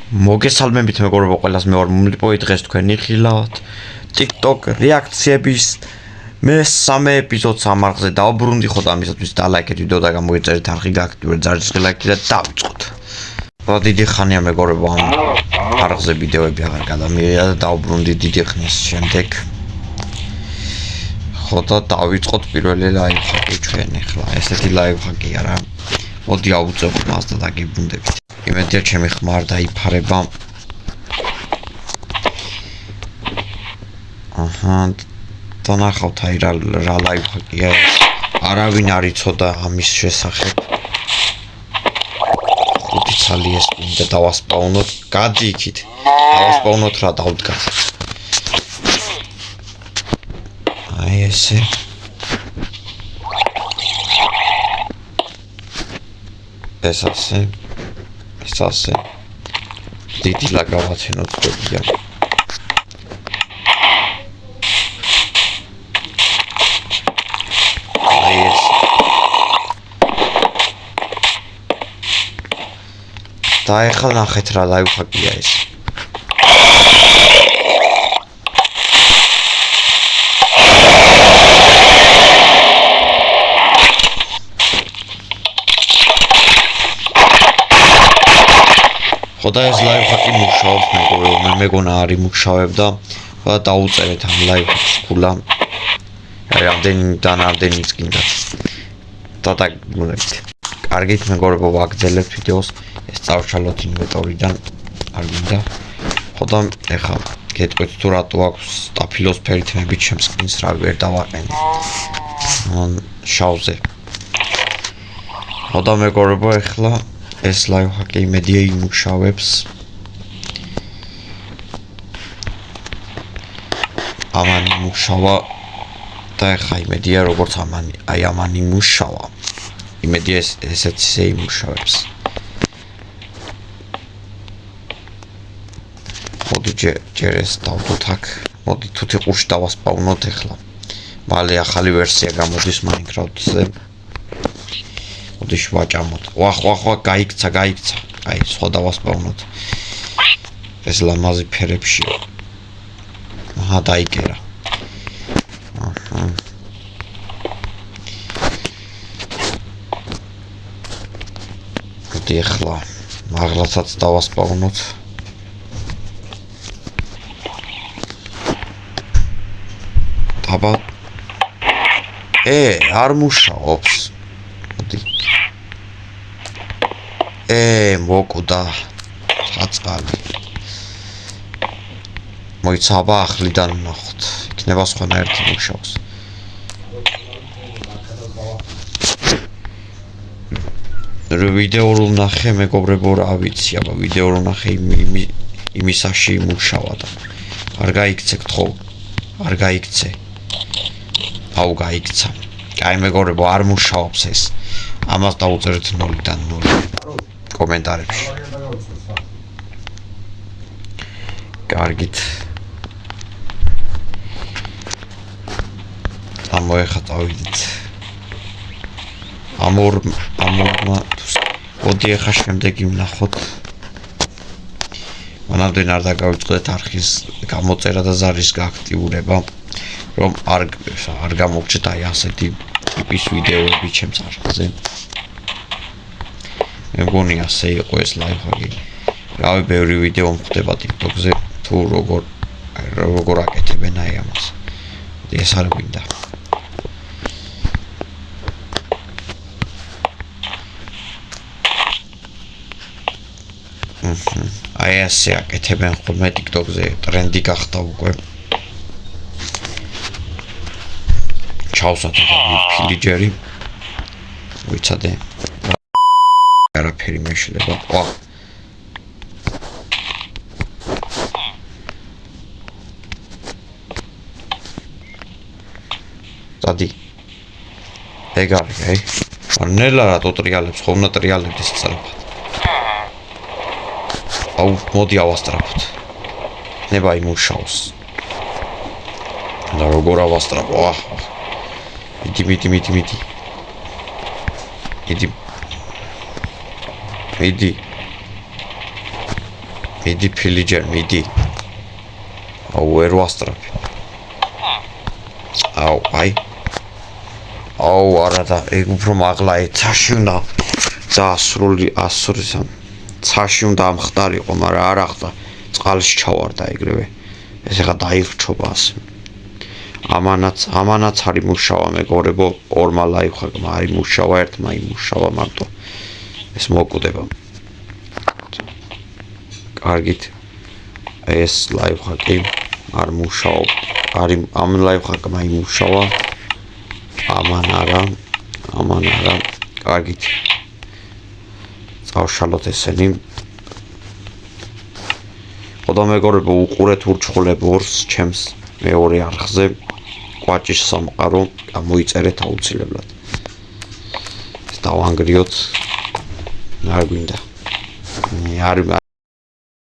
მოგესალმებით მეგობრებო ყველას მე ვარ მუმლიპოი დღეს თქვენი ხილავთ TikTok რეაქციების მესამე ეპიზოდს ამარხზე დავბრუნდი ხო და ამისათვის დალაიქეთ ვიდეო და გამოიწერეთ არხი გააქტიურეთ ძარცვი ლაიქი და დავიწყოთ. რა დიდი ხანია მეგობრებო ამ არხზე ვიდეოები აღარ გადამიღია და დავბრუნდი დიდი ხნის შემდეგ. ხო და დავიწყოთ პირველი ლაიფჰაკი ჩვენი ხლა ესეთი ლაიფჰაკია რა. მოდი ავუწევთ მას და დაგიბრუნდებით. იმედია ჩემი ხმა არ დაიფარება. აჰა და ნახავთ აი რა ლაიფჰაკია ეს. არავინ არ იცოდა ამის შესახებ. ხუთი ცალი ეს მინდა დავასპაუნოთ. გადი იქით. დავასპაუნოთ რა დავდგათ. აი ესე. ეს ასე. ასე დიდი ლაგავაცენოთ გებია აი ეს და ეხლა ნახეთ რა ლაიფჰაკია ეს ხოდა ეს ლაიფჰაკი მუშაობს მეგობრებო მე მეგონა არ იმუშავებდა და დაუწერეთ ამ ლაიფჰაკს ქულა რამდენიც გინდა და დაგმუნებით კარგით მეგობრებო ვაგრძელებთ ვიდეოს ეს წავშალოთ ინვენტორიდან არ გინდა ხოდა ეხლა გეტყვით თუ რატო აქვს სტაფილოსფერი თემებით შემსკრინს რა ვერ დავაყენე შავზე ხოდა მეგობრებო ეხლა ეს ლაიფჰაკი იმედია იმუშავებს ამან იმუშავა და ხა იმედია როგორც ამან იმუშავა იმედია ესეც იმუშავებს მოდი ჯერ ეს დავდოთ აქ მოდი თუთი ყურში დავასპავნოთ ეხლა მალე ახალი ვერსია გამოდის Minecraft-ზე მოდი ვაჭამოთ. ვახ გაიქცა. აი, სხვა დავასპავნოთ. ეს ლამაზი ფერებში. აჰა, დაიგერა. აჰა. მოდი ახლა მაღლაცაც დავასპავნოთ. აბა არ მუშაობს. მოდი მოკვდა საწყალი მოიცაბა ახლიდან ნახოთ იქნება სხვანაირად მუშაობს ვიდეო რო ნახე მეგობრებო რა ვიცი აბა ვიდეო რო ნახე იმისაში მუშავა და არ გაიქცე ხო არ გაიქცე აუ გაიქცა აი მეგობრებო არ მუშაობს ეს ამას დაუწერეთ 0-დან 0 კომენტარებში კარგით ამოეხა დავიდეთ ამორმა მოდი ახლა შემდეგი ვნახოთ მანამდე არ დაგავიწყდეთ არხის გამოწერა და ზარის გააქტიურება რომ არ გამოგჩეთ აი ასეთი ტიპის ვიდეოები ჩემს არხზე მეგონი ასე იყო ეს ლაიფჰაკი რავი ბევრი ვიდეო მხვდება TikTok-ზე თუ როგორ აკეთებენ აი ამას ეს არ გვინდა აი ასე აკეთებენ ხოლმე TikTok-ზე ტრენდი გახდა უკვე ჩავსათ ფილიჯერი ვიცადე არაფერი მეშლება ვა დადი ეგ არის აი ნელა რატო ტრიალებს ხომ უნდა ტრიალებდეს სწრაფად აუ მოდი ავასტრაფოთ ნება იმუშაოს და როგორ ავასტრაფო მიდი მიდი ფილიჯერ, მიდი. აუ, ვერ ვასწრაფი. აუ, აი. აუ, არა და ეგ უფრო მაღლა ცაში უნდა წასრული ასურისამ. ცაში უნდა ამხდარიყო, მაგრამ არ ახდა. წყალში ჩავარდა ეგრევე. ეს ეხა დაიხრჩობა ასე. ამანაც არის მუშავა მეგობრებო, ორმა ლაიფჰაკმა არის მუშავა, ერთმა იმუშავა მარტო. ეს მოკვდება. კარგით. ეს ლაიფჰაკი არ მუშაობს. არის ამ ლაიფჰაკმა იმუშავა. ამან არა. კარგით. წავშალოთ ესენი. ხოდა მეგობრებო, უყურეთ ურჩხულებურს ჩემს მეორე არხზე. კვაჭის სამყარო გამოიწერეთ აუცილებლად. ეს დავანგრიოთ. არ გვინდა.